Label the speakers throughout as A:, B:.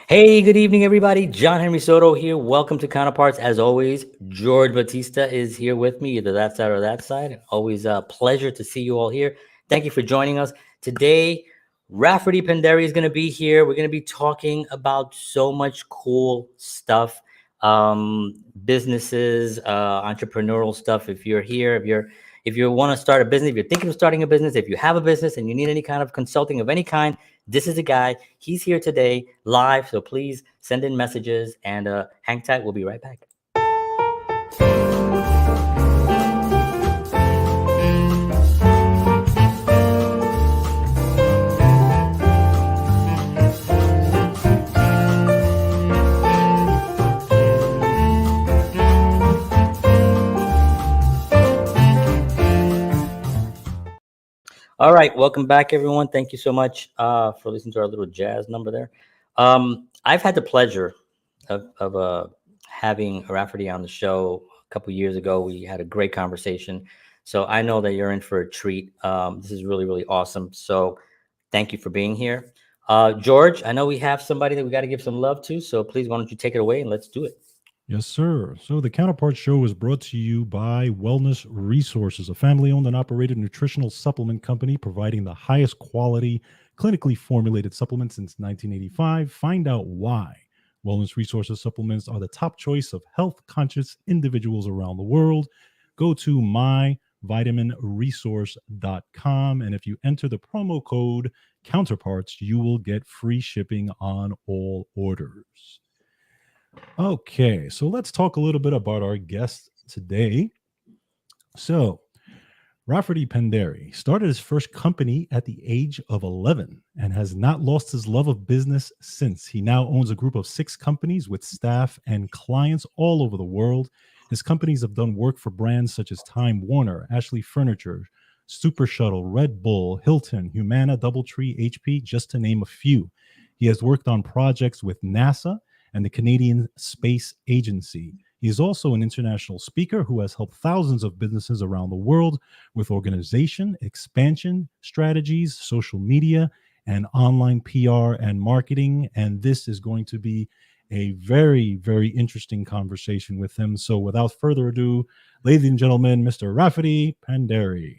A: Hey, good evening, everybody. John Henry Soto here. Welcome to Counterparts. As always, George Batista is here with me, either that side or that side. Always a pleasure to see you all here. Thank you for joining us. Today, Rafferty Pendery is going to be here. We're going to be talking about so much cool stuff, businesses, entrepreneurial stuff. If you're here, if you want to start a business, if you're thinking of starting a business, if you have a business and you need any kind of consulting of any kind, this is a guy. He's here today live. So please send in messages and hang tight. We'll be right back. All right, welcome back, everyone. Thank you so much for listening to our little jazz number there. I've had the pleasure of having Rafferty on the show a couple years ago. We had a great conversation, so I know that you're in for a treat. This is really, really awesome. So thank you for being here. George, I know we have somebody that we got to give some love to, so please, why don't you take it away and let's do it.
B: Yes, sir. So the Counterpart Show is brought to you by Wellness Resources, a family-owned and operated nutritional supplement company providing the highest quality, clinically formulated supplements since 1985. Find out why. Wellness Resources supplements are the top choice of health-conscious individuals around the world. Go to myvitaminresource.com, and if you enter the promo code Counterparts, you will get free shipping on all orders. Okay, so let's talk a little bit about our guest today. So, Rafferty Pendery started his first company at the age of 11 and has not lost his love of business since. He now owns a group of 6 companies with staff and clients all over the world. His companies have done work for brands such as Time Warner, Ashley Furniture, Super Shuttle, Red Bull, Hilton, Humana, DoubleTree, HP, just to name a few. He has worked on projects with NASA and the Canadian Space Agency. He is also an international speaker who has helped thousands of businesses around the world with organization, expansion strategies, social media, and online PR and marketing. And this is going to be a very, very interesting conversation with him. So without further ado, ladies and gentlemen, Mr. Rafferty Pendery.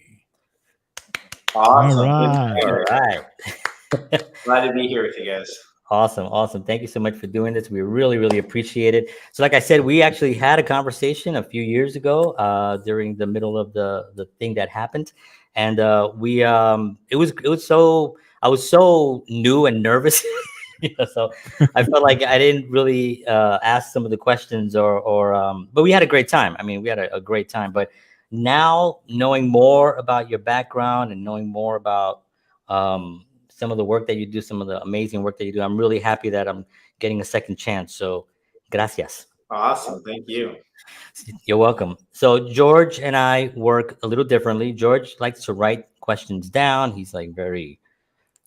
C: Awesome.
A: All right.
C: Glad to be here with you guys.
A: Awesome. Thank you so much for doing this. We really, really appreciate it. So like I said, we actually had a conversation a few years ago during the middle of the thing that happened. And it was so, I was so new and nervous. So I felt like I didn't really ask some of the questions but we had a great time. I mean, we had a great time. But now knowing more about your background and knowing more about some of the work that you do, some of the amazing work that you do, I'm really happy that I'm getting a second chance. So gracias.
C: Awesome. Thank you.
A: You're welcome. So George and I work a little differently. George likes to write questions down. He's like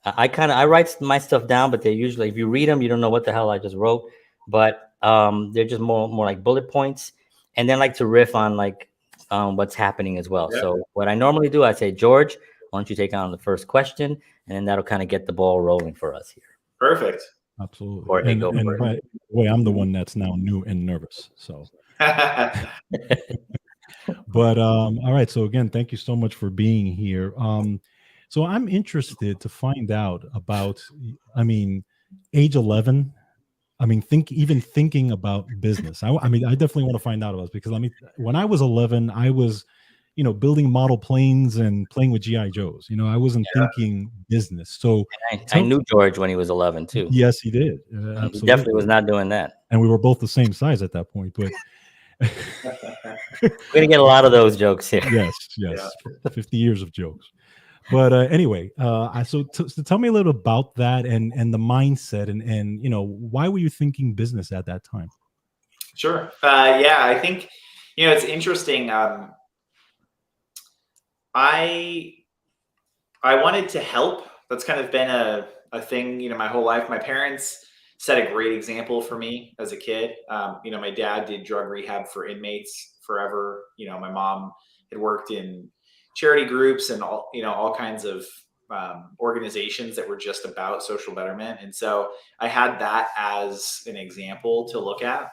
A: I write my stuff down, but they're usually, if you read them, you don't know what the hell I just wrote, but they're just more like bullet points, and then like to riff on like what's happening as well.
C: Yeah.
A: So what I normally do, I say, George, why don't you take on the first question, and then that'll kind of get the ball rolling for us here.
C: Perfect.
B: Absolutely. And by the way, I'm the one that's now new and nervous. So, but all right. So again, thank you so much for being here. So I'm interested to find out about, I mean, age 11. I mean, thinking about business. I mean, I definitely want to find out about this because when I was 11, I was, building model planes and playing with GI Joes. I wasn't thinking business. So
A: I knew George when he was 11 too.
B: Yes, he did. Absolutely.
A: He definitely was not doing that.
B: And we were both the same size at that point. But
A: we're gonna get a lot of those jokes here.
B: Yes, yeah. 50 years of jokes. But anyway, so tell me a little about that and the mindset and why were you thinking business at that time?
C: Sure. Yeah, I think it's interesting. I wanted to help. That's kind of been a thing, my whole life. My parents set a great example for me as a kid. My dad did drug rehab for inmates forever. My mom had worked in charity groups and all kinds of organizations that were just about social betterment. And so I had that as an example to look at.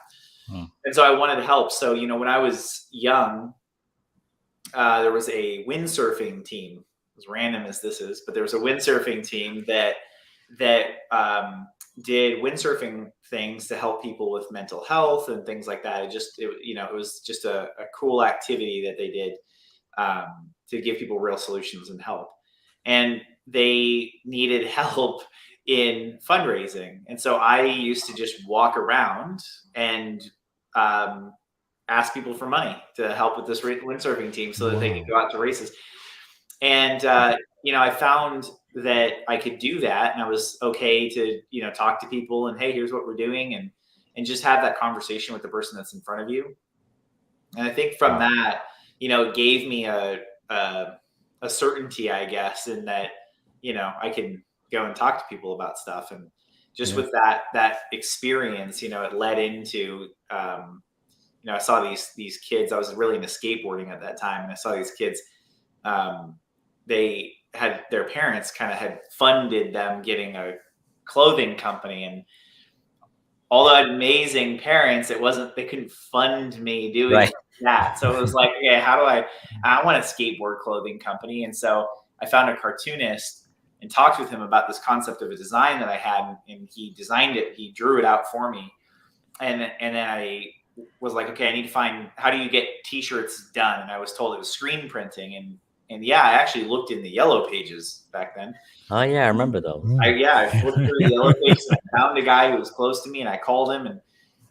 C: And so I wanted to help. So, when I was young, there was a windsurfing team, as random as this is, but there was a windsurfing team that did windsurfing things to help people with mental health and things like that. It was just a cool activity that they did to give people real solutions and help. And they needed help in fundraising. And so I used to just walk around and ask people for money to help with this windsurfing team so that they could go out to races. And, I found that I could do that, and I was okay to, talk to people and, hey, here's what we're doing, and just have that conversation with the person that's in front of you. And I think from that, it gave me a certainty, I guess, in that, I can go and talk to people about stuff. And just with that experience, it led into, I saw these kids. I was really into skateboarding at that time, and I saw these kids. They had their parents kind of had funded them getting a clothing company, and although I had amazing parents, they couldn't fund me doing that. So it was like, okay, how do I want a skateboard clothing company? And so I found a cartoonist and talked with him about this concept of a design that I had, and he designed it. He drew it out for me. And then I was like, okay, I need to find, how do you get t-shirts done? And I was told it was screen printing. And I actually looked in the Yellow Pages back then.
A: Oh yeah, I remember those.
C: I flipped through the Yellow Pages and I found a guy who was close to me, and I called him,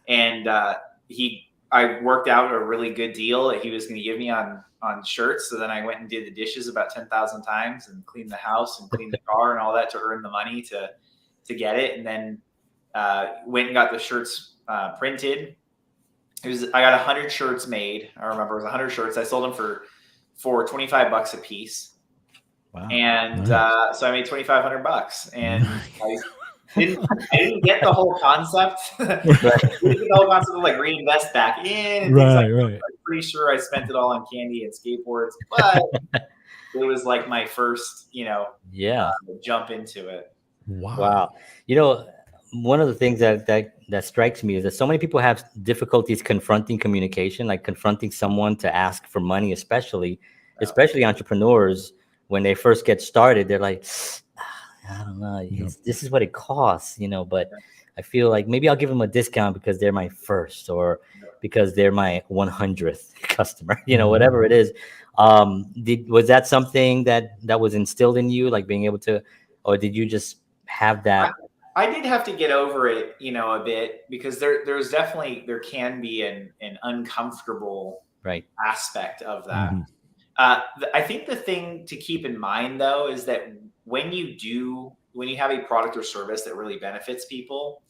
C: and I worked out a really good deal that he was going to give me on shirts. So then I went and did the dishes about 10,000 times and cleaned the house and cleaned the car and all that to earn the money to get it. And then went and got the shirts printed. I got 100 shirts made. I remember it was 100 shirts. I sold them for $25 a piece. Wow. And so I made $2,500, and I didn't get the whole concept. I didn't get the whole concept of like reinvest back in. And right. I'm pretty sure I spent it all on candy and skateboards, but it was like my first, jump into it.
A: Wow. One of the things that strikes me is that so many people have difficulties confronting communication, like confronting someone to ask for money, especially entrepreneurs. When they first get started, they're like, I don't know, this is what it costs, but I feel like maybe I'll give them a discount because they're my first, or because they're my 100th customer, whatever it is. Was that something that was instilled in you, like being able to, or did you just have that?
C: I did have to get over it, a bit, because there can be an uncomfortable aspect of that. Mm-hmm. I think the thing to keep in mind, though, is that when you have a product or service that really benefits people,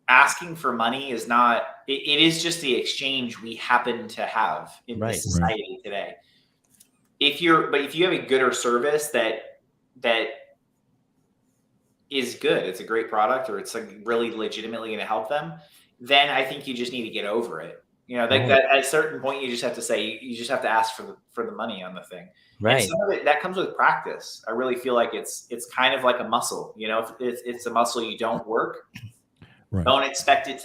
C: asking for money is not, it is just the exchange we happen to have in this society today. If you have a good or service that is good, it's a great product, or it's like really legitimately going to help them, then I think you just need to get over it. That at a certain point, you just have to say, you just have to ask for the money on the thing. Right. And some of it, that comes with practice. I really feel like it's kind of like a muscle. If it's a muscle you don't work, don't expect it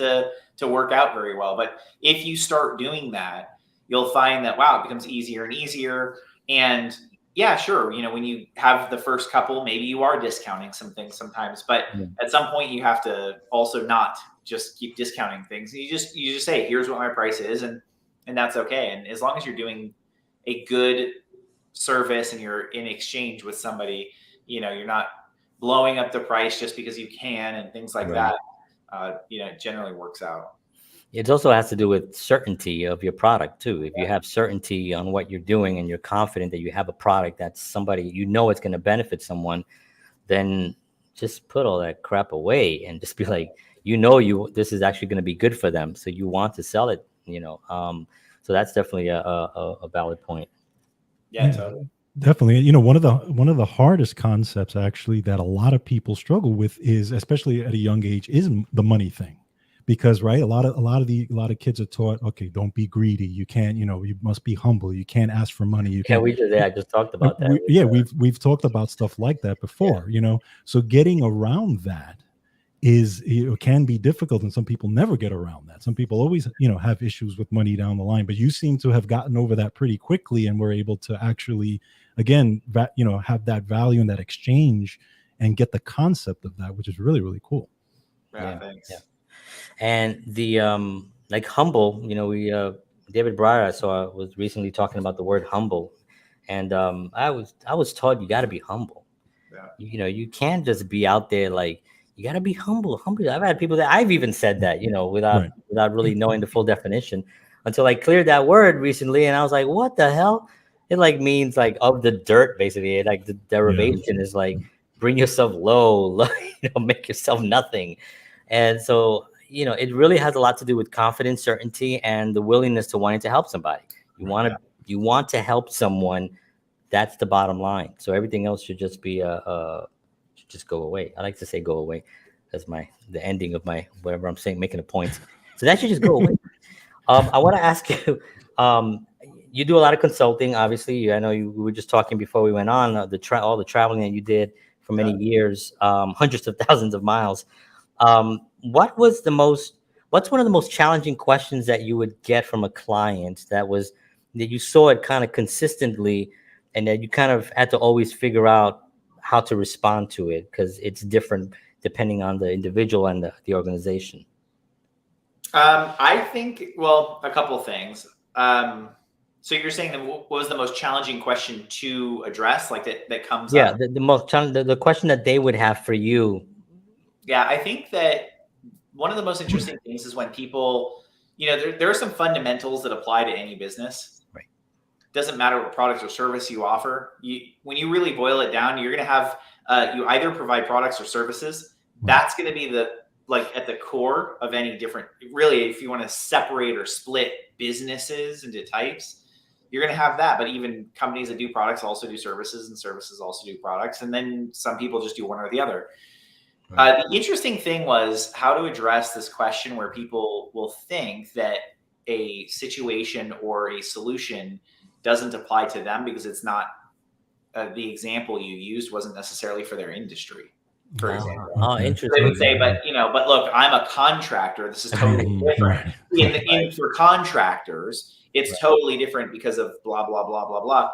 C: to work out very well. But if you start doing that, you'll find that, wow, it becomes easier and easier. And yeah, sure. When you have the first couple, maybe you are discounting some things sometimes, but at some point you have to also not just keep discounting things. You just say, here's what my price is, and that's okay. And as long as you're doing a good service and you're in exchange with somebody, you're not blowing up the price just because you can and things like that. It generally works out.
A: It also has to do with certainty of your product too. If you have certainty on what you're doing and you're confident that you have a product that's somebody, it's going to benefit someone, then just put all that crap away and just be like, this is actually going to be good for them. So you want to sell it, so that's definitely a valid point.
C: Yeah, totally.
B: Definitely. One of the hardest concepts actually that a lot of people struggle with is, especially at a young age, is the money thing. because right, a lot of kids are taught, okay, don't be greedy, you can't, you must be humble, you can't ask for money, you
A: Yeah,
B: can't.
A: I just talked about that.
B: We've talked about stuff like that before, so getting around that is, can be difficult, and some people never get around that. Some people always, have issues with money down the line, but you seem to have gotten over that pretty quickly, and were able to actually, again, have that value and that exchange and get the concept of that, which is really, really cool.
C: Yeah, thanks.
A: Yeah. And the like humble, we David Breyer, I was recently talking about the word humble, and I was taught you got to be humble.
C: Yeah.
A: You can't just be out there like, you got to be humble. I've had people that I've even said that,
B: Right.
A: without really knowing the full definition, until I cleared that word recently, and I was like, what the hell? It like means like of the dirt, basically. Like the derivation is like bring yourself low, make yourself nothing. And so, it really has a lot to do with confidence, certainty, and the willingness to wanting to help somebody. You want to help someone. That's the bottom line. So everything else should just be should just go away. I like to say go away. That's the ending of my whatever I'm saying, making a point. So that should just go away. I want to ask you. You do a lot of consulting, obviously. I know we were just talking before we went on all the traveling that you did for many years, hundreds of thousands of miles. What's one of the most challenging questions that you would get from a client that you saw it kind of consistently, and that you kind of had to always figure out how to respond to it, because it's different depending on the individual and the organization?
C: I think, well, a couple of things. So you're saying that what was the most challenging question to address, like that comes up?
A: The most challenging, the question that they would have for you.
C: Yeah, I think that one of the most interesting things is when people, there are some fundamentals that apply to any business.
A: Right.
C: Doesn't matter what product or service you offer. When you really boil it down, you're going to have, you either provide products or services. That's going to be at the core of any different, really, if you want to separate or split businesses into types, you're going to have that. But even companies that do products also do services, and services also do products. And then some people just do one or the other. Right. The interesting thing was how to address this question where people will think that a situation or a solution doesn't apply to them because it's not, the example you used wasn't necessarily for their industry. For example.
A: Oh, interesting.
C: They would say, but look, I'm a contractor. This is totally different. For contractors, it's totally different because of blah, blah, blah, blah, blah.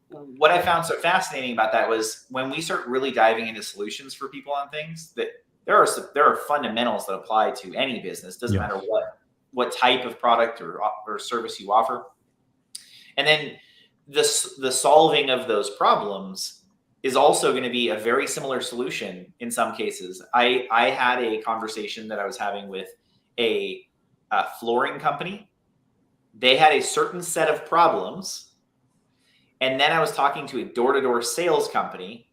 C: What I found so fascinating about that was when we start really diving into solutions for people on things, that there are fundamentals that apply to any business. Doesn't matter what type of product or service you offer. And then the solving of those problems is also going to be a very similar solution in some cases. I had a conversation that I was having with a flooring company. They had a certain set of problems. And then I was talking to a door-to-door sales company,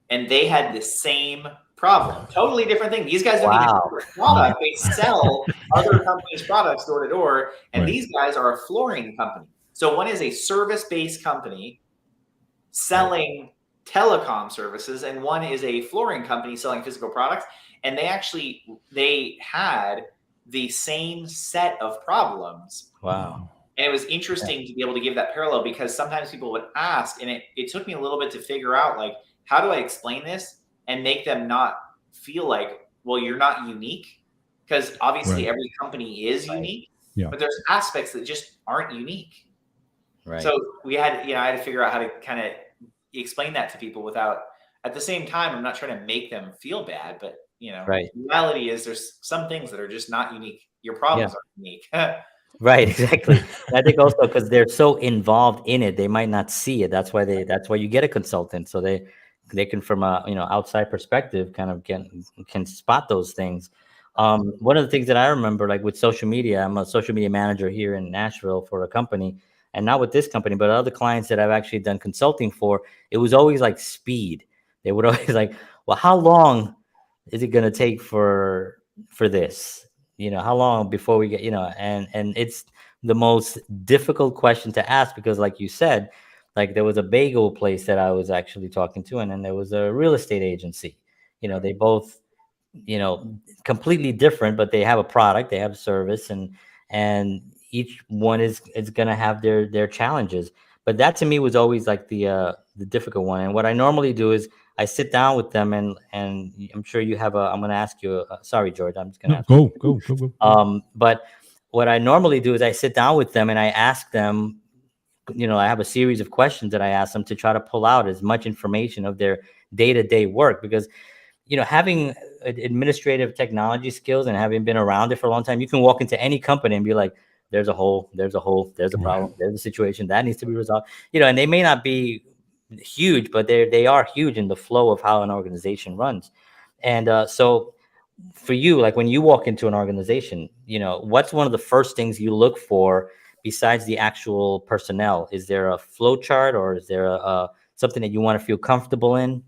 C: and they had the same problem. Totally different thing. These guys don't even have a product. They sell other companies' products door-to-door, and these guys are a flooring company. So one is a service-based company selling telecom services, and one is a flooring company selling physical products. And they had the same set of problems.
A: Wow.
C: And it was interesting to be able to give that parallel, because sometimes people would ask, and it took me a little bit to figure out, like, how do I explain this and make them not feel like, well, you're not unique? Because obviously every company is unique, but there's aspects that just aren't unique. Right. So I had to figure out how to kind of explain that to people without, at the same time, I'm not trying to make them feel bad, but the reality is there's some things that are just not unique. Your problems aren't unique.
A: Right, exactly. I think also because they're so involved in it, they might not see it. That's why you get a consultant, so they can, from a outside perspective, kind of can spot those things. One of the things that I remember, like with social media, I'm a social media manager here in Nashville for a company, and not with this company, but other clients that I've actually done consulting for. It was always like speed. They would always like, well, how long is it going to take for this? How long before we get, and it's the most difficult question to ask, because like you said, like there was a bagel place that I was actually talking to, and then there was a real estate agency. They both completely different, but they have a product, they have a service, and each one is going to have their challenges. But that to me was always like the difficult one. And what I normally do is I sit down with them, and I'm sure you have I'm going to ask you. Sorry, George, I'm just going to
B: No,
A: ask.
B: go.
A: But what I normally do is I sit down with them and I ask them. I have a series of questions that I ask them to try to pull out as much information of their day-to-day work, because having administrative technology skills and having been around it for a long time, you can walk into any company and be like, there's a hole, there's a problem, there's a situation that needs to be resolved. And they may not be huge, but they are huge in the flow of how an organization runs. And so for you, like when you walk into an organization, what's one of the first things you look for besides the actual personnel? Is there a flow chart, or is there something that you want to feel comfortable in?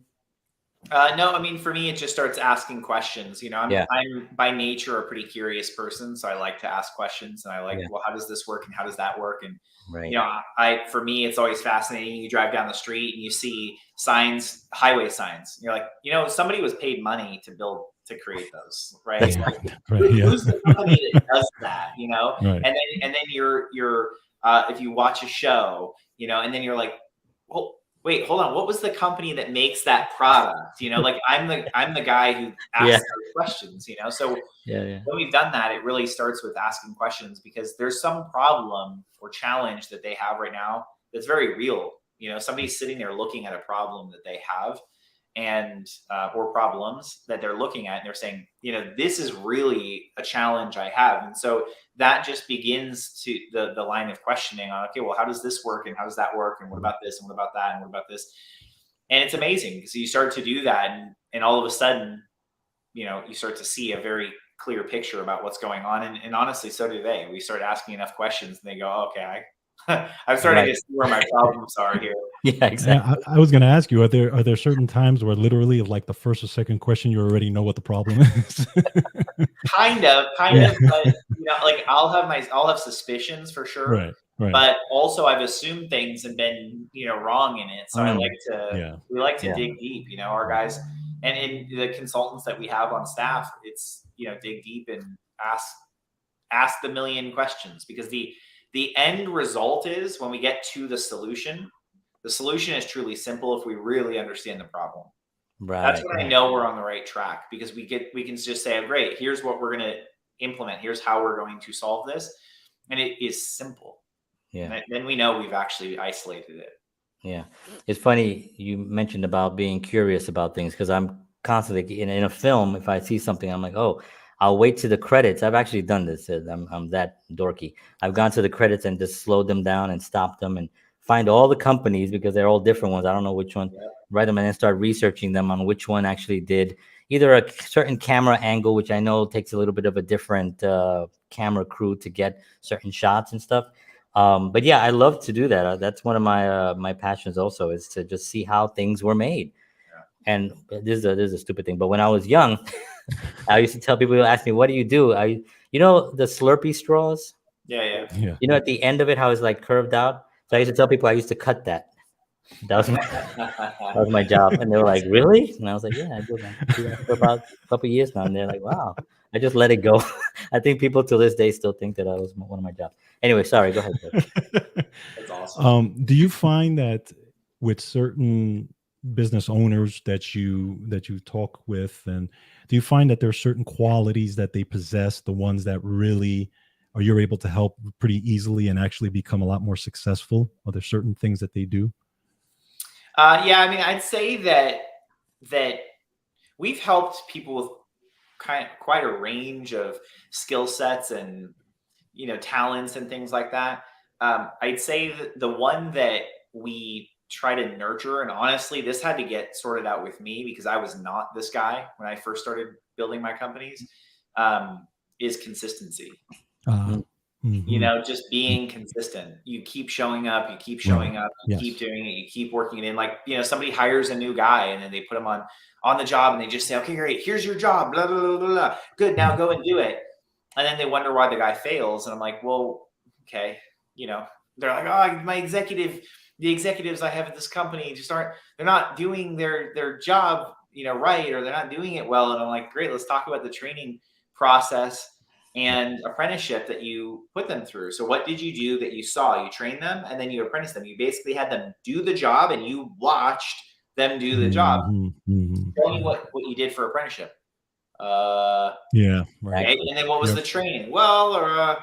C: No, I mean, for me, it just starts asking questions. I'm by nature a pretty curious person, so I like to ask questions, and I like, well, how does this work, and how does that work? And
A: right.
C: for me, it's always fascinating. You drive down the street and you see signs, highway signs. You're like, somebody was paid money to create those, right? Who's the company that does that?
B: Right.
C: And then you're if you watch a show, and then you're like, well, wait, hold on. What was the company that makes that product? Like I'm the guy who asks those questions, So when we've done that, it really starts with asking questions, because there's some problem or challenge that they have right now that's very real. Somebody's sitting there looking at a problem that they have, and or problems that they're looking at, and they're saying, this is really a challenge I have. And so that just begins to the line of questioning on, okay, well, how does this work, and how does that work, and what about this, and what about that, and what about this? And it's amazing, because you start to do that, and all of a sudden, you start to see a very clear picture about what's going on. And honestly, so do they. We start asking enough questions, and they go, oh, okay, I'm starting to see where my problems are here.
A: Yeah, exactly.
B: I was going to ask you, are there certain times where literally, like the first or second question, you already know what the problem is?
C: kind of, but like I'll have suspicions for sure.
B: Right.
C: But also I've assumed things and been, wrong in it. So we like to dig deep, our guys, and in the consultants that we have on staff, it's, dig deep and ask the million questions, because the end result is, when we get to the solution is truly simple if we really understand the problem.
A: Right.
C: That's when I know we're on the right track, because we can just say, oh, great, here's what we're going to implement. Here's how we're going to solve this. And it is simple.
A: Yeah.
C: And then we know we've actually isolated it.
A: Yeah. It's funny you mentioned about being curious about things, because I'm constantly in a film, if I see something, I'm like, oh, I'll wait to the credits. I've actually done this. I'm that dorky. I've gone to the credits and just slowed them down and stopped them and find all the companies, because they're all different ones. I don't know which one.
C: Yeah.
A: Write them and then start researching them on which one actually did either a certain camera angle, which I know takes a little bit of a different camera crew to get certain shots and stuff. But yeah, I love to do that. That's one of my passions also, is to just see how things were made. Yeah. And this is a stupid thing, but when I was young, I used to tell people, who ask me, what do? The Slurpee straws?
C: Yeah.
A: At the end of it, how it's like curved out. So I used to tell people I used to cut that. That was my job. And they were like, really? And I was like, yeah, I do that for about a couple of years now. And they're like, wow, I just let it go. I think people to this day still think that was one of my jobs. Anyway, sorry, go ahead.
C: That's awesome.
B: Do you find that with certain business owners that you talk with, and do you find that there are certain qualities that they possess, the ones that really you're able to help pretty easily and actually become a lot more successful? Are there certain things that they do?
C: Yeah, I mean, I'd say that we've helped people with quite a range of skill sets and, talents and things like that. I'd say that the one that we try to nurture, and honestly, this had to get sorted out with me, because I was not this guy when I first started building my companies, is consistency. Just being consistent. You keep showing up, you keep showing up, you keep doing it, you keep working it in. Like, somebody hires a new guy, and then they put him on the job, and they just say, okay, great, here's your job, blah, blah, blah, blah, blah. Good, now go and do it. And then they wonder why the guy fails. And I'm like, well, okay, they're like, oh, the executives I have at this company they're not doing their job right, or they're not doing it well. And I'm like, great, let's talk about the training process and apprenticeship that you put them through. So what did you do that you saw? You trained them and then you apprenticed them. You basically had them do the job and you watched them do the job. Tell me what you did for apprenticeship.
B: Yeah, right.
C: Okay. And then what was the training? Well,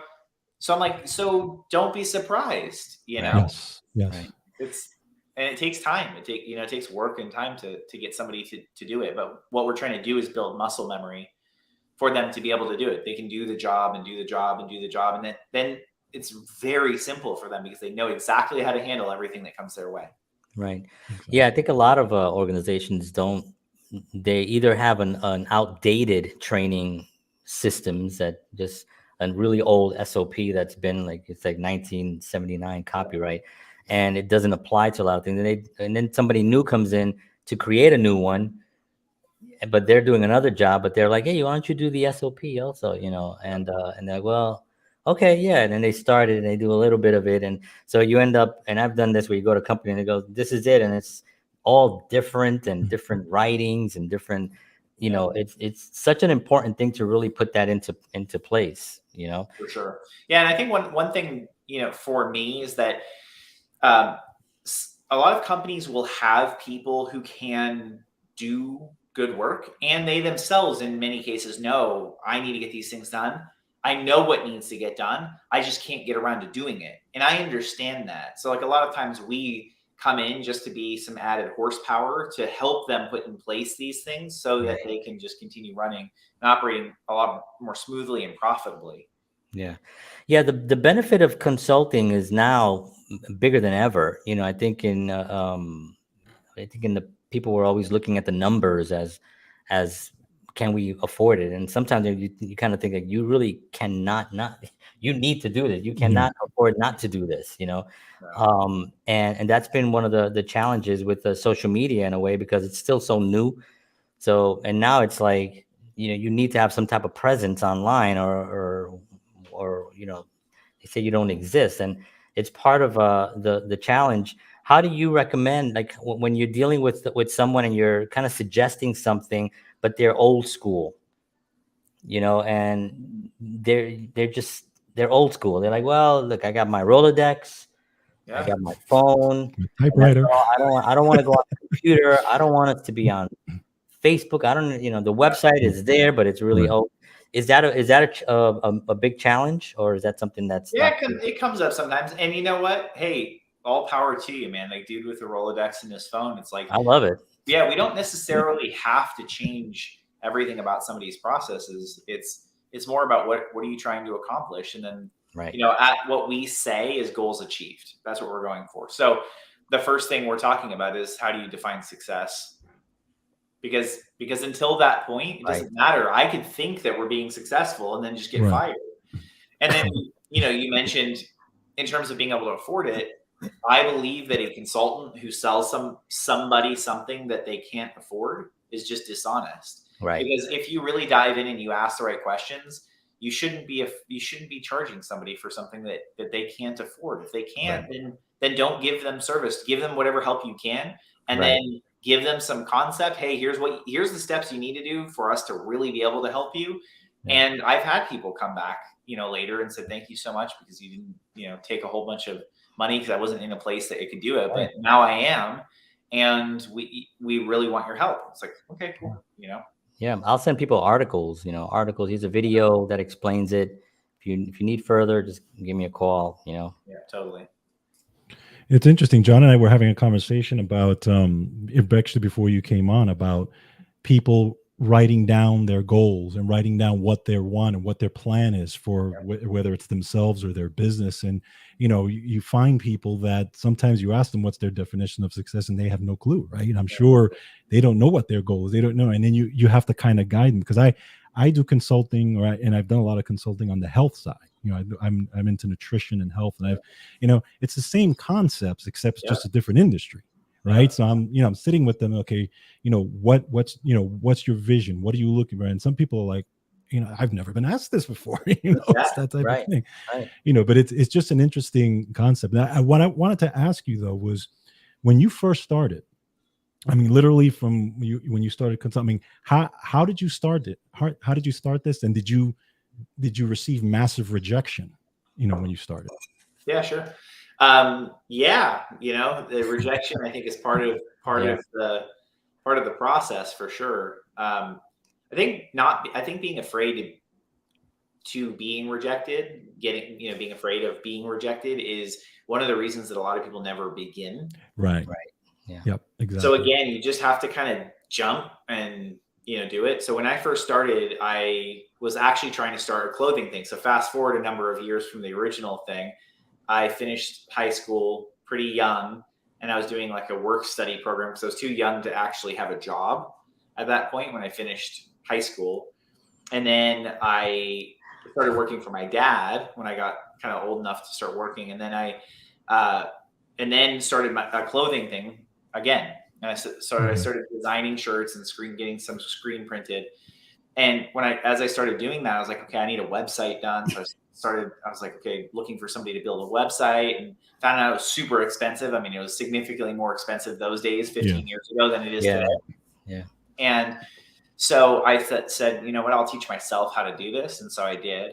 C: so I'm like, so don't be surprised,
B: Yes.
A: Right.
C: And it takes time. It takes work and time to get somebody to do it. But what we're trying to do is build muscle memory for them to be able to do it. They can do the job and do the job and do the job. And then it's very simple for them because they know exactly how to handle everything that comes their way.
A: Right. Yeah. I think a lot of organizations they either have an outdated training systems that just a really old SOP that's been it's like 1979 copyright, and it doesn't apply to a lot of things. And then somebody new comes in to create a new one, but they're doing another job, but they're like, hey, why don't you do the SOP also, and they're like, well, okay, yeah. And then they started and they do a little bit of it. And so you end up, and I've done this where you go to a company and they go, this is it. And it's all different and different writings and different, it's such an important thing to really put that into place,
C: For sure. Yeah. And I think one thing, for me is that a lot of companies will have people who can do good work, and they themselves in many cases know, I need to get these things done. I know what needs to get done. I just can't get around to doing it. And I understand that. So a lot of times we come in just to be some added horsepower to help them put in place these things so that they can just continue running and operating a lot more smoothly and profitably.
A: Yeah. Yeah. The benefit of consulting is now bigger than ever. I think in the people were always looking at the numbers as can we afford it? And sometimes you kind of think like you really cannot you need to do this. You cannot afford not to do this, and that's been one of the challenges with the social media in a way, because it's still so new. So, and now it's like, you need to have some type of presence online or they say you don't exist. And it's part of the challenge. How do you recommend, like when you're dealing with someone and you're kind of suggesting something, but they're old school, and they're old school. They're like, well, look, I got my Rolodex, I got my phone,
B: typewriter.
A: I don't want to go on the computer. I don't want it to be on Facebook. I don't, the website is there, but it's really old. Is that a big challenge, or is that something that's
C: it comes up sometimes? And you know what? Hey, all power to you, man. Like dude with the Rolodex in his phone, it's like,
A: I love it.
C: Yeah, we don't necessarily have to change everything about somebody's processes. It's more about what are you trying to accomplish, and then at what we say is goals achieved. That's what we're going for. So the first thing we're talking about is, how do you define success? Because until that point, it doesn't matter. I could think that we're being successful and then just get fired. And then you mentioned in terms of being able to afford it. I believe that a consultant who sells somebody something that they can't afford is just dishonest.
A: Right.
C: Because if you really dive in and you ask the right questions, you shouldn't be charging somebody for something that they can't afford. If they can't, then don't give them service. Give them whatever help you can, and then give them some concept. Hey, here's the steps you need to do for us to really be able to help you. Yeah. And I've had people come back, later and said, thank you so much, because you didn't, take a whole bunch of money because I wasn't in a place that it could do it, but now I am, and we really want your help. It's like, okay, cool,
A: Yeah, I'll send people articles. Here's a video that explains it. If you need further, just give me a call. Yeah,
C: totally.
B: It's interesting. John and I were having a conversation about actually before you came on, about people writing down their goals and writing down what they want and what their plan is for whether it's themselves or their business. And, you find people that sometimes you ask them what's their definition of success and they have no clue, right? And I'm sure they don't know what their goal is. They don't know. And then you have to kind of guide them, because I do consulting, and I've done a lot of consulting on the health side. I'm into nutrition and health, and I've, it's the same concepts, except it's just a different industry. Right. So I'm sitting with them. Okay. What's your vision? What are you looking for? And some people are like, I've never been asked this before, it's that type of thing, but it's just an interesting concept. Now, what I wanted to ask you though was, when you first started, I mean, literally from you when you started consulting. How did you start it? How did you start this? And did you receive massive rejection? When you started.
C: Yeah, sure. Yeah, the rejection I think is part of the process for sure. I think being afraid to being rejected, being afraid of being rejected is one of the reasons that a lot of people never begin.
B: Right.
A: Yeah.
B: Yep. Exactly.
C: So again, you just have to kind of jump and do it. So when I first started, I was actually trying to start a clothing thing. So fast forward a number of years from the original thing, I finished high school pretty young, and I was doing like a work study program because I was too young to actually have a job at that point when I finished high school. And then I started working for my dad when I got kind of old enough to start working. And then I started a clothing thing again. And I started designing shirts and getting some screen printed. And as I started doing that, I was like, okay, I need a website done. So I was like, okay, looking for somebody to build a website, and found out it was super expensive. I mean, it was significantly more expensive those days, 15 years ago, than it is today.
A: Yeah.
C: And so I said, you know what, I'll teach myself how to do this. And so I did,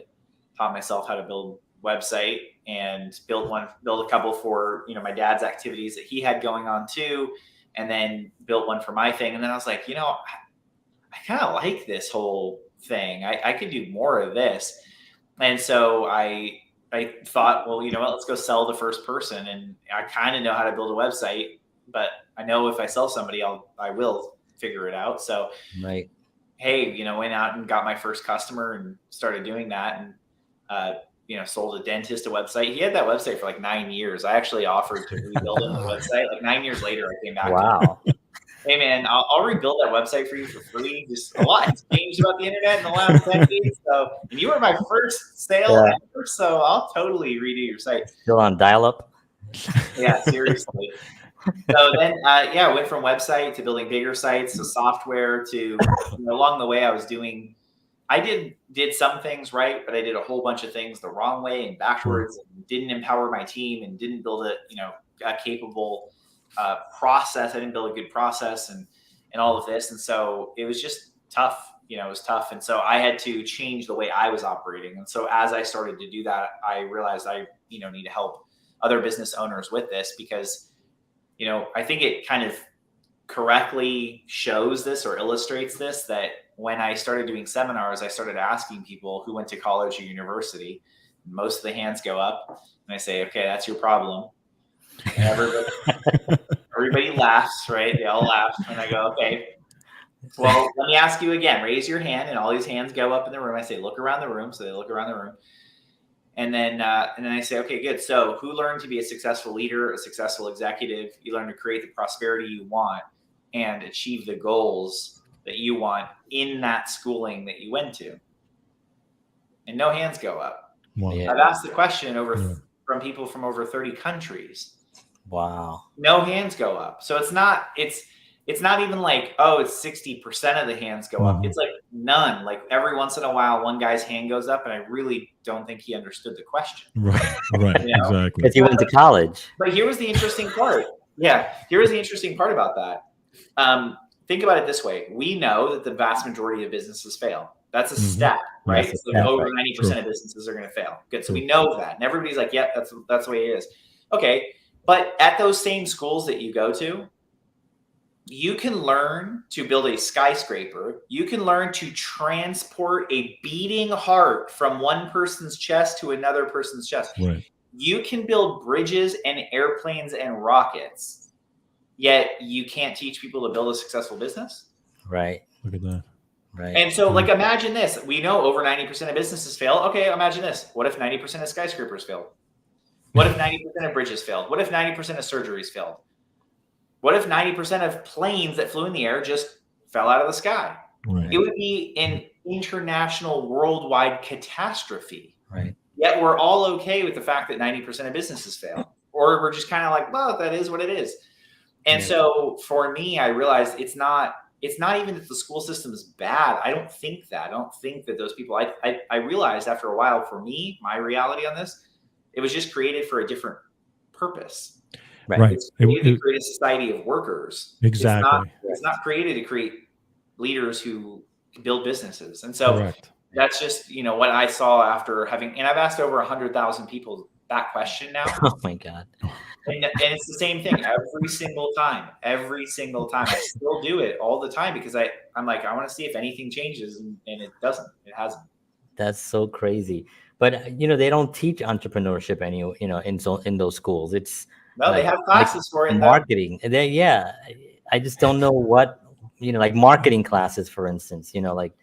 C: taught myself how to build a website, and built a couple for, my dad's activities that he had going on too. And then built one for my thing. And then I was like, I kind of like this whole thing. I could do more of this. And so I thought, well, you know what, let's go sell the first person. And I kind of know how to build a website, but I know if I sell somebody, I will figure it out. So,
A: right.
C: Hey, went out and got my first customer and started doing that. And, sold a dentist a website. He had that website for like 9 years. I actually offered to rebuild him the website. Like 9 years later, I came back.
A: Wow.
C: Hey man, I'll rebuild that website for you for free. Just a lot has changed about the internet in the last decade. So, and you were my first sale ever, so I'll totally redo your site.
A: Still on dial-up?
C: Yeah, seriously. So then, I went from website to building bigger sites, to software, to along the way I did some things right, but I did a whole bunch of things the wrong way and backwards, and didn't empower my team, and didn't build a capable process. I didn't build a good process, and all of this. And so it was just tough. It was tough. And so I had to change the way I was operating. And so as I started to do that, I realized I, need to help other business owners with this, because, I think it kind of correctly shows this or illustrates this, that when I started doing seminars, I started asking people who went to college or university. Most of the hands go up, and I say, okay, that's your problem. Everybody laughs, right? They all laugh. And I go, okay, well, let me ask you again. Raise your hand. And all these hands go up in the room. I say, look around the room. So they look around the room. And then I say, okay, good. So who learned to be a successful leader, a successful executive? You learn to create the prosperity you want and achieve the goals that you want in that schooling that you went to. And no hands go up.
B: Wow.
C: I've asked the question from people from over 30 countries.
A: Wow.
C: No hands go up. So it's not even like, oh, it's 60% of the hands go up. It's like none. Like every once in a while, one guy's hand goes up, and I really don't think he understood the question.
B: Right. Exactly.
A: Because he went to college.
C: But here was the interesting part. Yeah. Here was the interesting part about that. Think about it this way. We know that the vast majority of businesses fail. That's a stat, right?
A: That's
C: so over 90% of businesses are going to fail. Good. So we know that. And everybody's like, yep, that's the way it is. Okay. But at those same schools that you go to, you can learn to build a skyscraper. You can learn to transport a beating heart from one person's chest to another person's chest.
B: Right.
C: You can build bridges and airplanes and rockets, yet you can't teach people to build a successful business.
A: Right.
B: Look at that.
A: Right.
C: And so, like, imagine this. We know over 90% of businesses fail. Okay, imagine this. What if 90% of skyscrapers failed? What if 90% of bridges failed? What if 90% of surgeries failed? What if 90% of planes that flew in the air just fell out of the sky?
B: Right.
C: It would be an international, worldwide catastrophe.
A: Right.
C: Yet we're all okay with the fact that 90% of businesses fail. Or we're just kind of like, well, that is what it is. And so for me, I realized it's not even that the school system is bad. I don't think that. I don't think that those people, I realized after a while, for me, my reality on this, it was just created for a different purpose.
B: Right.
C: It's created to create a society of workers.
B: Exactly.
C: It's not created to create leaders who build businesses. And so
B: Correct.
C: that's just, what I saw after and I've asked over 100,000 people that question now.
A: Oh my God.
C: And it's the same thing every single time. Every single time. I still do it all the time because I'm like, I want to see if anything changes, and it doesn't. It hasn't.
A: That's so crazy. But they don't teach entrepreneurship in those schools. It's
C: No, they have classes for it.
A: Marketing. I just don't know what, like marketing classes, for instance, like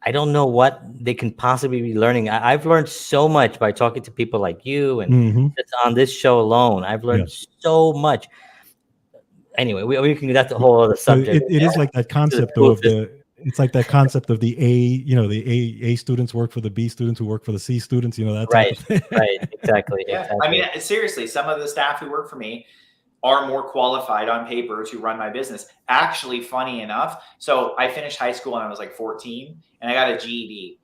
A: I don't know what they can possibly be learning. I've learned so much by talking to people like you, and just on this show alone, I've learned so much. Anyway, we can, that's a whole other subject.
B: It is like that concept though of it's like that concept of the A students work for the B students who work for the C students, that type of thing.
A: Right, exactly.
C: Yeah.
A: Exactly.
C: I mean, seriously, some of the staff who work for me are more qualified on paper to run my business. Actually, funny enough, so I finished high school when I was like 14, and I got a GED.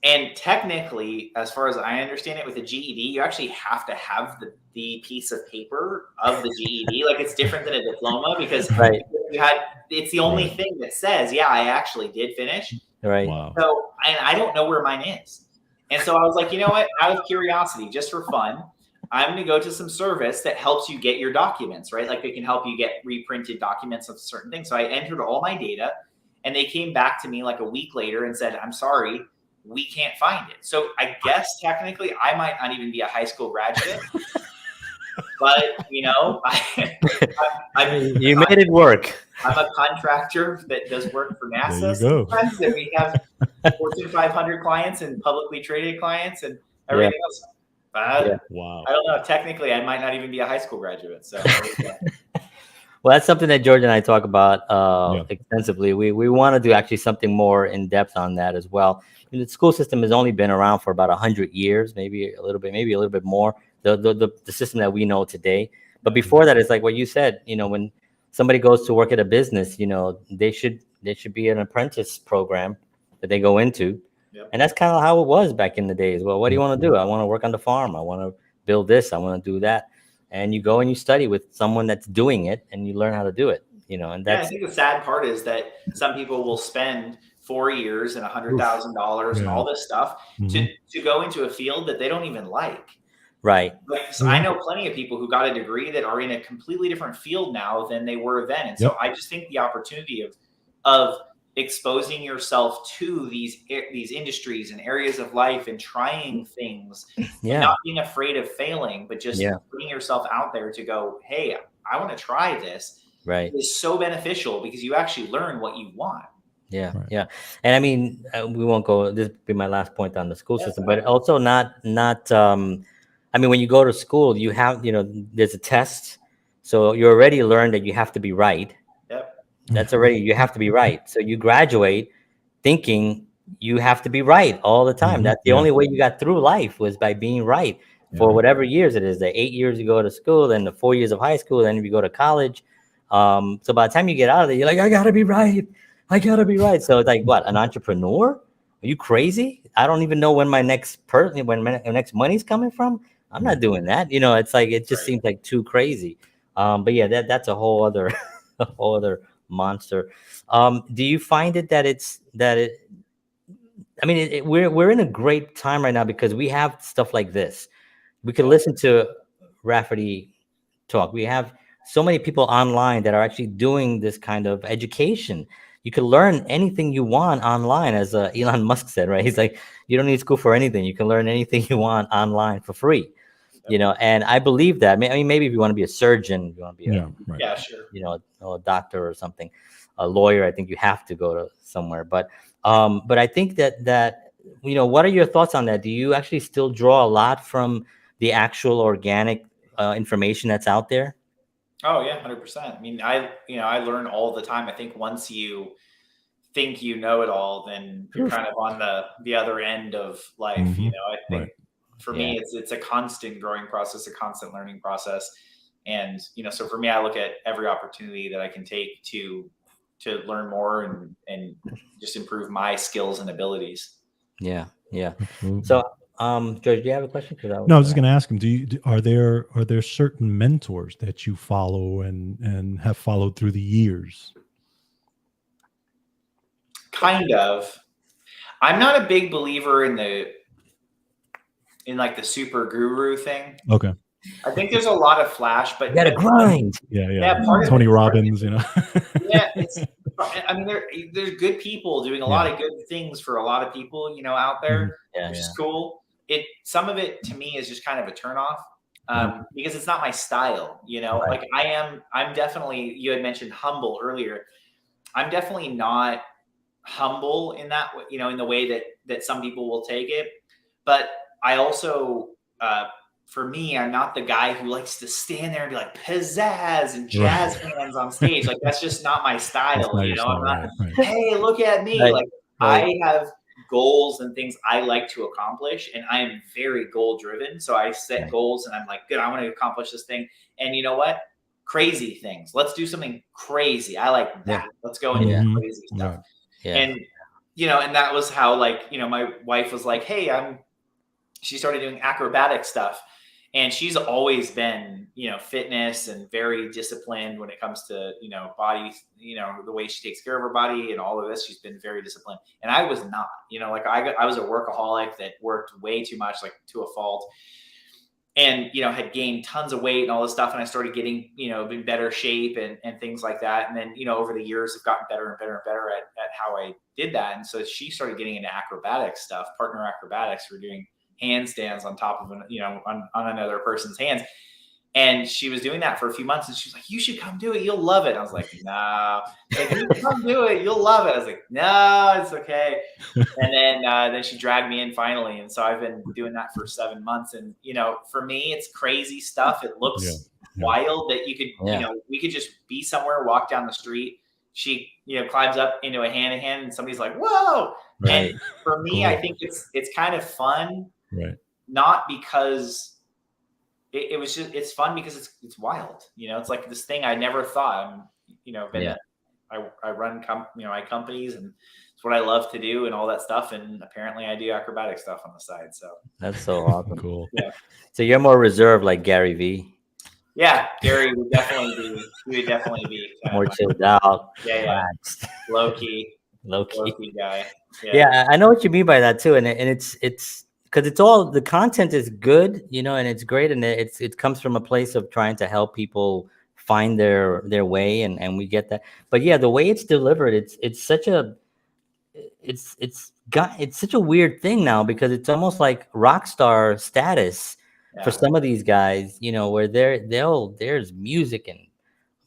C: And technically, as far as I understand it, with a GED, you actually have to have the piece of paper of the GED. Like, it's different than a diploma because it's the only thing that says, yeah, I actually did finish.
A: Right.
B: Wow.
C: So I don't know where mine is. And so I was like, you know what? Out of curiosity, just for fun, I'm going to go to some service that helps you get your documents, right? Like, they can help you get reprinted documents of certain things. So I entered all my data, and they came back to me like a week later and said, I'm sorry, we can't find it. So I guess technically I might not even be a high school graduate, but you
A: made it work.
C: I'm a contractor that does work for NASA.
B: There you go.
C: Sometimes, and we have Fortune 500 clients and publicly traded clients and everything else.
B: Wow.
C: I don't know. Technically, I might not even be a high school graduate. So,
A: well, that's something that George and I talk about extensively. We want to do actually something more in depth on that as well. The school system has only been around for about 100 years, maybe a little bit more. The system that we know today. But before that, it's like what you said. When somebody goes to work at a business, they should be an apprentice program that they go into.
C: Yep.
A: And that's kind of how it was back in the days. Well, what do you want to do? I want to work on the farm. I want to build this. I want to do that. And you go and you study with someone that's doing it, and you learn how to do it. And that's.
C: I think the sad part is that some people will spend 4 years and $100,000 and all this stuff to go into a field that they don't even like.
A: Right.
C: So I know plenty of people who got a degree that are in a completely different field now than they were then. And so I just think the opportunity of exposing yourself to these industries and areas of life and trying things, not being afraid of failing, but just putting yourself out there to go, hey, I want to try this.
A: Right.
C: Is so beneficial because you actually learn what you want.
A: Yeah. Right. Yeah. And I mean, we won't go, this will be my last point on the school system, but also not, I mean, when you go to school, you have, there's a test. So you already learned that you have to be right.
C: Yep.
A: That's already, you have to be right. So you graduate thinking you have to be right all the time. That's the only way you got through life was by being right for whatever years it is. The 8 years you go to school, then the 4 years of high school, then you go to college. So by the time you get out of there, you're like, I gotta be right. I gotta be right. So it's like, what, an entrepreneur? Are you crazy? I don't even know when my next next money's coming from. I'm not doing that. It's like, it just seems like too crazy. But yeah, that's a whole other, monster. Do you find it I mean, we're in a great time right now because we have stuff like this. We can listen to Rafferty talk. We have so many people online that are actually doing this kind of education. You can learn anything you want online, as Elon Musk said, right? He's like, you don't need school for anything. You can learn anything you want online for free, and I believe that. I mean, maybe if you want to be a surgeon, if you want to be
C: sure.
A: A doctor or something, a lawyer, I think you have to go to somewhere. But I think that what are your thoughts on that? Do you actually still draw a lot from the actual organic information that's out there?
C: Oh yeah, 100%. I mean, I learn all the time. I think once you think you know it all, then you're kind of on the other end of life. I think for me, it's a constant growing process, a constant learning process. And, so for me, I look at every opportunity that I can take to learn more and just improve my skills and abilities.
A: Yeah. Yeah. So George, do you have a question?
B: No, I was just going to ask him. Are there certain mentors that you follow and have followed through the years?
C: Kind of. I'm not a big believer in like the super guru thing.
B: Okay.
C: I think there's a lot of flash, but
A: You gotta grind.
B: Yeah.
C: part of
B: Tony
C: it-
B: Robbins, you know.
C: Yeah, I mean, there's good people doing a lot of good things for a lot of people, out there, which is cool. Some of it to me is just kind of a turnoff, because it's not my style,
A: Right.
C: Like I'm definitely. You had mentioned humble earlier. I'm definitely not humble in that, in the way that some people will take it. But I also, for me, I'm not the guy who likes to stand there and be like pizzazz and jazz hands on stage. Like that's just not my style.
B: Not your style,
C: I'm not.
B: right.
C: Hey, look at me!
A: Right.
C: Like I have goals and things I like to accomplish, and I am very goal driven. So I set goals, and I'm like, good, I want to accomplish this thing. And you know what? Crazy things. Let's do something crazy. I like that. Let's go and do crazy stuff.
B: Yeah.
C: And and that was how, like, my wife was like, hey, she started doing acrobatic stuff, and she's always been, fitness and very disciplined when it comes to, body, the way she takes care of her body and all of this. She's been very disciplined. And I was not, like I was a workaholic that worked way too much, like to a fault. And, had gained tons of weight and all this stuff. And I started getting, in better shape and things like that. And then, over the years, I've gotten better and better and better at how I did that. And so she started getting into acrobatic stuff, partner acrobatics. We're doing handstands on top of on another person's hands. And she was doing that for a few months, and she was like, you should come do it. You'll love it. I was like, no. Like, you come do it. You'll love it. I was like, no, it's okay. And then she dragged me in finally. And so I've been doing that for 7 months. And, for me, it's crazy stuff. It looks wild that you could, we could just be somewhere, walk down the street. She, climbs up into a hand-in-hand, and somebody's like, whoa. Right. And for me, I think it's kind of fun.
B: Right.
C: Not because it's fun because it's wild. It's like this thing I never thought. I run my companies, and it's what I love to do and all that stuff. And apparently I do acrobatic stuff on the side. So
A: that's so awesome.
B: Cool.
C: Yeah.
A: So you're more reserved, like Gary V.
C: Yeah, Gary would definitely be. He would definitely be
A: more chilled out.
C: Yeah. Low key guy.
A: Yeah, I know what you mean by that too, and it's because it's all, the content is good, and it's great, and it comes from a place of trying to help people find their way, and we get that. But yeah, the way it's delivered, it's such a weird thing now, because it's almost like rock star status for some of these guys, where there's music and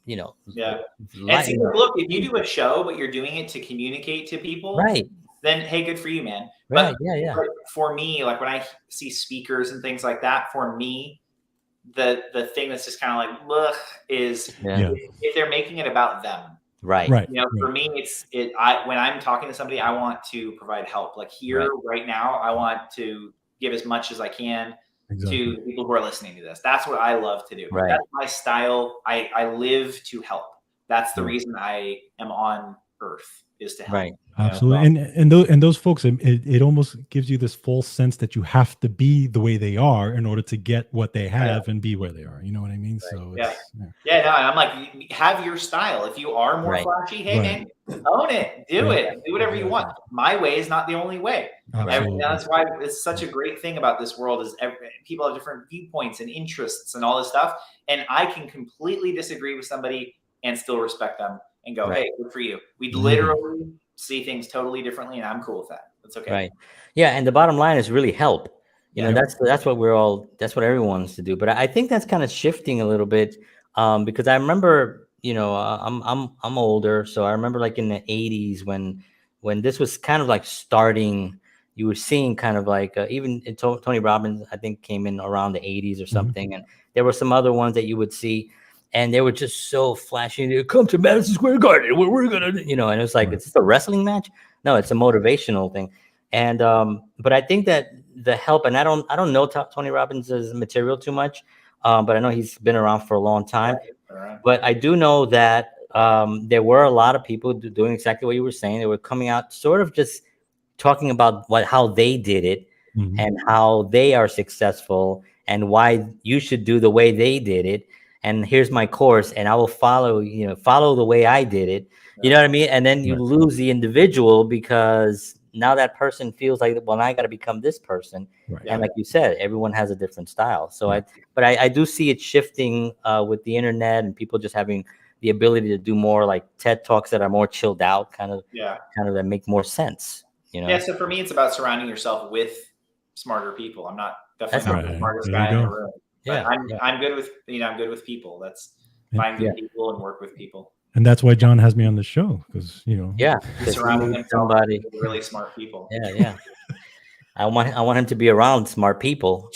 C: and see, look, if you do a show but you're doing it to communicate to people,
A: right,
C: then hey, good for you, man.
A: Right.
C: But for me, like when I see speakers and things like that, for me, the thing that's just kind of like, ugh, is if they're making it about them.
A: Right.
C: For me, when I'm talking to somebody, I want to provide help. Like here, right now, I want to give as much as I can to people who are listening to this. That's what I love to do.
A: Right.
C: That's my style. I live to help. That's the reason I am on Earth, is to help.
A: Right.
B: Absolutely. And those folks, it almost gives you this false sense that you have to be the way they are in order to get what they have and be where they are. You know what I mean?
C: Right.
B: So
C: no, I'm like, have your style. If you are more flashy, hey man, own it, do it, do whatever you want. My way is not the only way. That's why it's such a great thing about this world, is people have different viewpoints and interests and all this stuff. And I can completely disagree with somebody and still respect them and go, hey, good for you. We literally see things totally differently, and I'm cool with that. That's okay.
A: Right. Yeah. And the bottom line is really help. That's what everyone wants to do. But I think that's kind of shifting a little bit, because I remember, I'm older. So I remember like in the 80s when this was kind of like starting, you were seeing kind of like, even Tony Robbins, I think, came in around the 80s or something. And there were some other ones that you would see, and they were just so flashy. Come to Madison Square Garden. We're going to, and it's like, it's just a wrestling match. No, it's a motivational thing. And, but I think that the help, and I don't know Tony Robbins' material too much, but I know he's been around for a long time.
C: Right.
A: But I do know that there were a lot of people doing exactly what you were saying. They were coming out sort of just talking about how they did it, and how they are successful and why you should do the way they did it. And here's my course, and I will follow the way I did it. You know what I mean? And then you lose the individual, because now that person feels like, well, now I got to become this person. And like you said, everyone has a different style. So I do see it shifting with the internet, and people just having the ability to do more like TED Talks that are more chilled out, kind of that make more sense.
C: Yeah. So for me, it's about surrounding yourself with smarter people. I'm definitely not the smartest guy in the room. But I'm good with, I'm good with people. That's find good people and work with people.
B: And that's why John has me on the show, because
C: surrounding himself with really smart people.
A: I want him to be around smart people,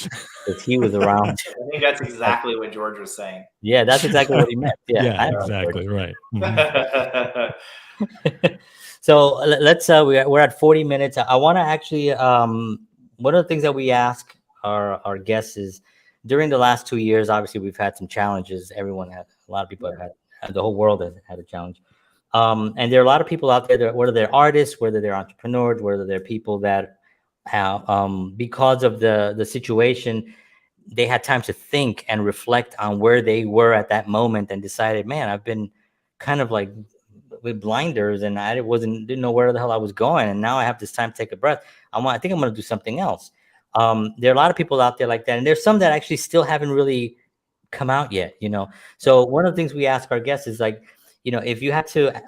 A: because he was around.
C: I think that's exactly what George was saying.
A: Yeah, that's exactly what he meant. Yeah,
B: exactly right.
A: So let's we're at 40 minutes. I want to actually one of the things that we ask our guests is, during the last 2 years, obviously we've had some challenges. A lot of people have had, the whole world has had a challenge. And there are a lot of people out there that, whether they're artists, whether they're entrepreneurs, whether they're people that have, because of the situation, they had time to think and reflect on where they were at that moment, and decided, man, I've been kind of like with blinders, and I didn't know where the hell I was going. And now I have this time to take a breath. I think I'm going to do something else. There are a lot of people out there like that. And there's some that actually still haven't really come out yet, So one of the things we ask our guests is like, if you had to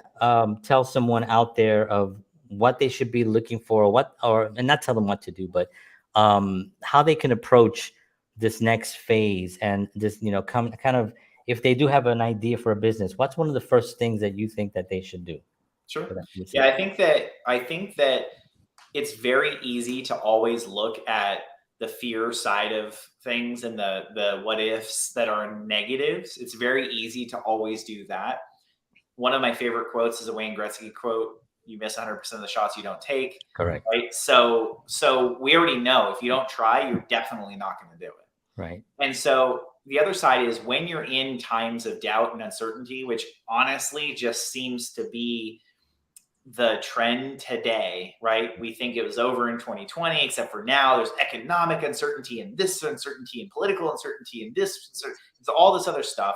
A: tell someone out there of what they should be looking for, and not tell them what to do, but how they can approach this next phase, and this, kind of, if they do have an idea for a business, what's one of the first things that you think that they should do?
C: Sure. Yeah, I think that it's very easy to always look at the fear side of things and the what ifs that are negatives. It's very easy to always do that. One of my favorite quotes is a Wayne Gretzky quote: "You miss 100% of the shots you don't take."
A: Correct.
C: Right. So we already know, if you don't try, you're definitely not going to do it.
A: Right.
C: And so the other side is, when you're in times of doubt and uncertainty, which honestly just seems to be the trend today, right? We think it was over in 2020, except for now there's economic uncertainty and this uncertainty and political uncertainty and this, it's all this other stuff.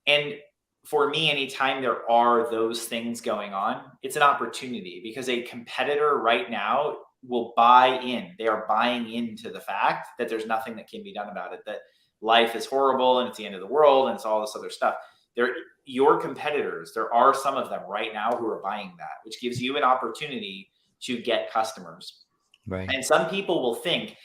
C: And for me, anytime there are those things going on, it's an opportunity, because a competitor right now will buy in. They are buying into the fact that there's nothing that can be done about it, that life is horrible and it's the end of the world and it's all this other stuff. They're your competitors. There are some of them right now who are buying that, which gives you an opportunity to get customers.
A: Right.
C: And some people will think,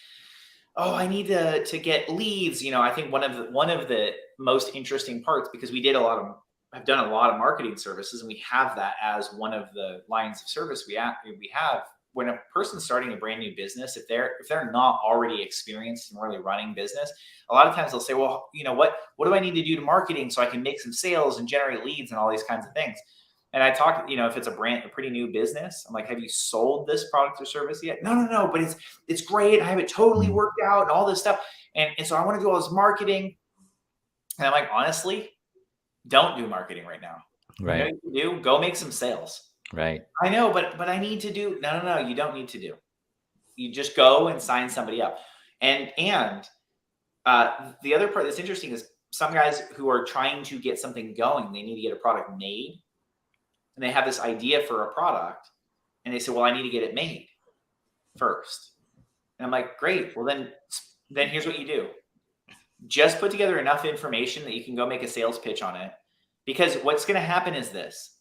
C: oh, I need to get leads. I think one of the most interesting parts, because I've done a lot of marketing services, and we have that as one of the lines of service we have. When a person's starting a brand new business, if they're not already experienced in really running business, a lot of times they'll say, well, what do I need to do to marketing so I can make some sales and generate leads and all these kinds of things? And I talk, if it's a pretty new business, I'm like, have you sold this product or service yet? No, but it's great. I have it totally worked out and all this stuff. And so I want to do all this marketing. And I'm like, honestly, don't do marketing right now.
A: Right.
C: What you do? Go make some sales.
A: Right.
C: I know, but I need to do. No, you don't need to do. You just go and sign somebody up. And the other part that's interesting is, some guys who are trying to get something going, they need to get a product made, and they have this idea for a product, and they say, well, I need to get it made first. And I'm like, great. Well, then here's what you do. Just put together enough information that you can go make a sales pitch on it. Because what's going to happen is this.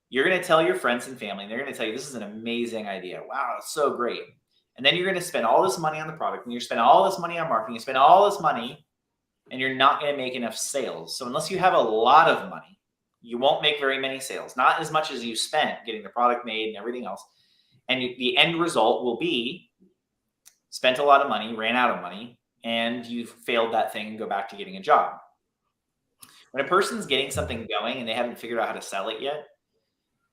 C: You're going to tell your friends and family, and they're going to tell you, this is an amazing idea. Wow, it's so great. And then you're going to spend all this money on the product, and you spend all this money on marketing, you spend all this money, and you're not going to make enough sales. So unless you have a lot of money, you won't make very many sales, not as much as you spent getting the product made and everything else. And the end result will be spent a lot of money, ran out of money, and you failed that thing and go back to getting a job. When a person's getting something going and they haven't figured out how to sell it yet,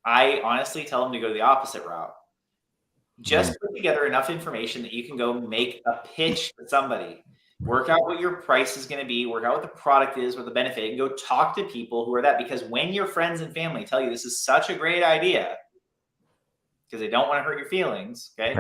C: I honestly tell them to go the opposite route. Just put together enough information that you can go make a pitch to somebody. Work out what your price is going to be. Work out what the product is, what the benefit, and go talk to people who are that. Because when your friends and family tell you this is such a great idea, because they don't want to hurt your feelings, okay?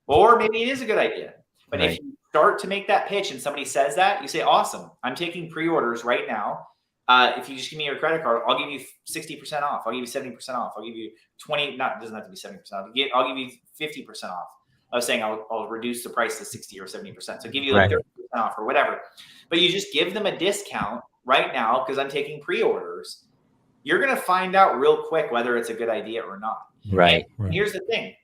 C: Or maybe it is a good idea. But
A: Right.
C: if you start to make that pitch and somebody says that, you say, awesome, I'm taking pre-orders right now. If you just give me your credit card, I'll give you 60% off. I'll give you 70% off. I'll give you 20, not, it doesn't have to be 70% off. I'll give you 50% off. I was saying I'll reduce the price to 60 or 70%. So give you like 30% off or whatever. But you just give them a discount right now because I'm taking pre-orders. You're going to find out real quick whether it's a good idea or not.
A: Right.
C: And here's the thing.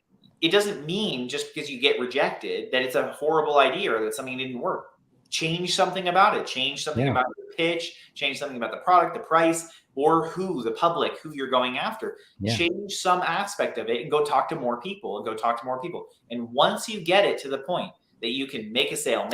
C: It doesn't mean just because you get rejected that it's a horrible idea or that something didn't work. Change something about it. Change something about the pitch. Change something about the product, the price, or the public, who you're going after. Change some aspect of it and go talk to more people And once you get it to the point that you can make a sale,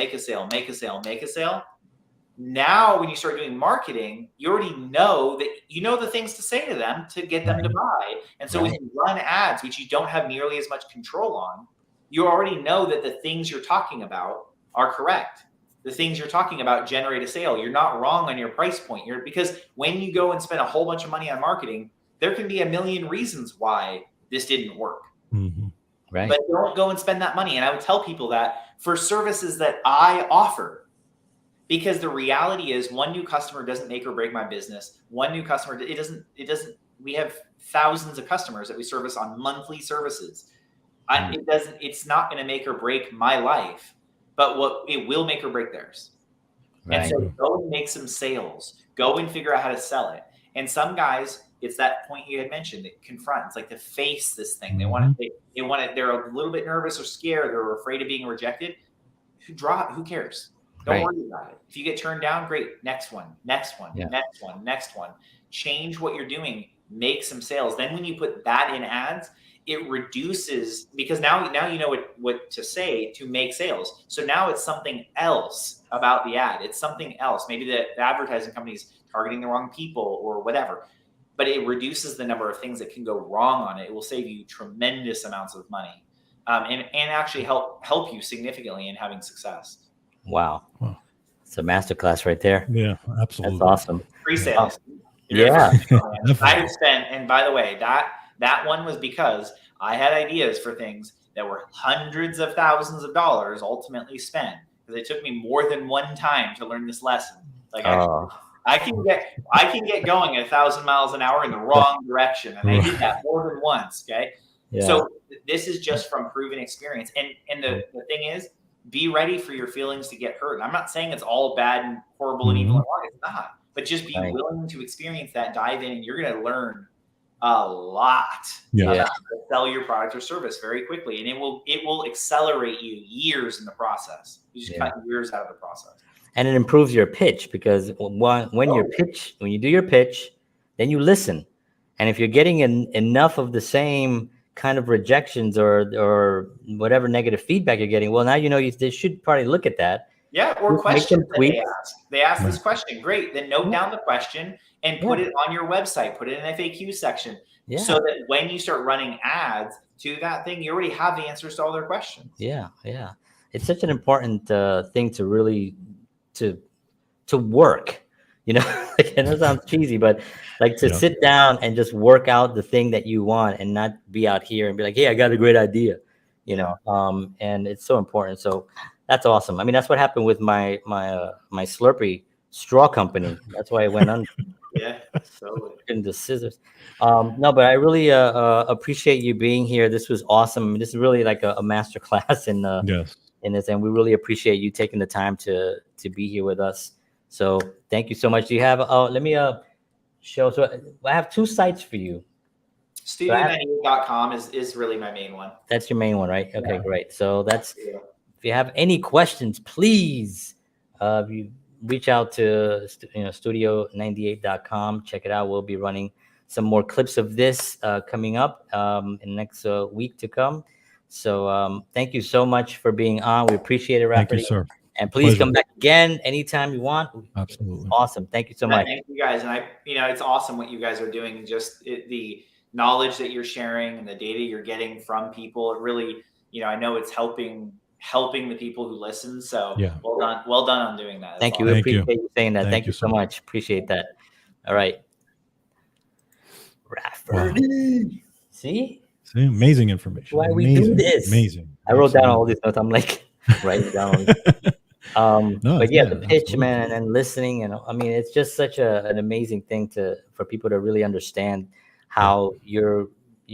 C: now when you start doing marketing, you already know that you know the things to say to them to get them to buy. And so when you run ads, which you don't have nearly as much control on, you already know that the things you're talking about are correct. The things you're talking about generate a sale. You're not wrong on your price point. Because when you go and spend a whole bunch of money on marketing, there can be a million reasons why this didn't work.
A: Right.
C: But don't go and spend that money. And I would tell people that for services that I offer, because the reality is one new customer doesn't make or break my business. One new customer, it doesn't, we have thousands of customers that we service on monthly services. It's not going to make or break my life, but it will make or break theirs. Right. And so go and make some sales, go and figure out how to sell it. And some guys, it's that point you had mentioned, that confront, it's like to face this thing. They want to, they're a little bit nervous or scared. They're afraid of being rejected. Who cares? Don't worry about it. If you get turned down, great. Next one. Change what you're doing. Make some sales. Then when you put that in ads, it reduces, because now you know what to say to make sales. So now it's something else about the ad. It's something else. Maybe the advertising company is targeting the wrong people or whatever. But it reduces the number of things that can go wrong on it. It will save you tremendous amounts of money, and actually help you significantly in having success.
A: Wow. It's a masterclass right there.
B: Yeah, absolutely.
A: That's awesome.
C: Pre-sales. I spent, and by the way, that one was because I had ideas for things that were hundreds of thousands of dollars ultimately spent, because it took me more than one time to learn this lesson. Like I can get going at 1,000 miles an hour in the wrong direction, and I did that more than once. Okay. Yeah. So this is just from proven experience. And the thing is, be ready for your feelings to get hurt. I'm not saying it's all bad and horrible and evil and wrong. It's not. But just be willing to experience that, dive in, and you're going to learn a lot about how to sell your product or service very quickly. And it will accelerate you years in the process. You just cut years out of the process.
A: And it improves your pitch, because when you do your pitch, then you listen. And if you're getting enough of the same kind of rejections or whatever negative feedback you're getting, well, now you know they should probably look at that.
C: Yeah, or questions that they ask. They ask this question. Great. Then note down the question and put it on your website. Put it in an FAQ section. Yeah. So that when you start running ads to that thing, you already have the answers to all their questions.
A: Yeah, yeah. It's such an important thing to really to work. You know, like, and that sounds cheesy, but like to sit down and just work out the thing that you want, and not be out here and be like, hey, I got a great idea, you know. And it's so important. So that's awesome. I mean, that's what happened with my Slurpee straw company. That's why I went under.
C: So
A: in the scissors. No, but I really appreciate you being here. This was awesome. This is really like a master class in this, and we really appreciate you taking the time to be here with us. So thank you so much. Do you have let me show. So I have two sites for you.
C: Studio98.com is really my main one.
A: That's your main one, right? Okay, great. So that's if you have any questions, please you reach out to studio98.com. Check it out. We'll be running some more clips of this coming up in the next week to come. So thank you so much for being on. We appreciate it, Rafferty.
B: Thank you, sir.
A: And please come back again anytime you want.
B: Absolutely.
A: Awesome. Thank you so much.
C: Thank you guys. And it's awesome what you guys are doing. Just the knowledge that you're sharing and the data you're getting from people. It really, I know it's helping the people who listen. So well done on doing that.
A: Thank you. We appreciate you saying that. Thank you so much. Appreciate that. All right. Rafferty.
B: Wow. See, amazing information.
A: Why we do this.
B: Amazing.
A: I wrote down all these notes. I'm like writing down all these.
B: No,
A: But yeah, the
B: that's
A: pitch,
B: wonderful.
A: man, and listening, and I mean, it's just such an amazing thing for people to really understand how your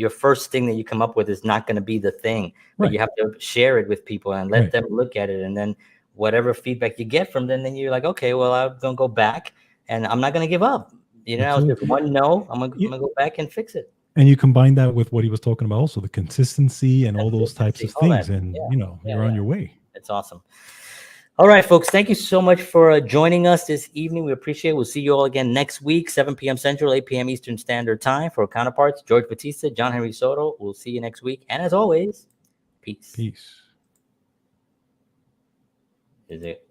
A: first thing that you come up with is not going to be the thing, but you
B: Right.
A: have to share it with people and let
B: Right.
A: them look at it, and then whatever feedback you get from them, then you're like, okay, well, I'm gonna go back, and I'm not gonna give up. You know,
B: Absolutely.
A: if one no, I'm
B: Yeah.
A: gonna go back and fix it.
B: And you combine that with what he was talking about, also the consistency and all those types of
A: All that.
B: things, and
A: Yeah,
B: you're on your way.
A: it's awesome. All right, folks, thank you so much for joining us this evening. We appreciate it. We'll see you all again next week, 7 p.m. Central, 8 p.m. Eastern Standard Time. For Counterparts, George Batista, John Henry Soto. We'll see you next week. And as always, peace.
B: Peace.
A: Is it?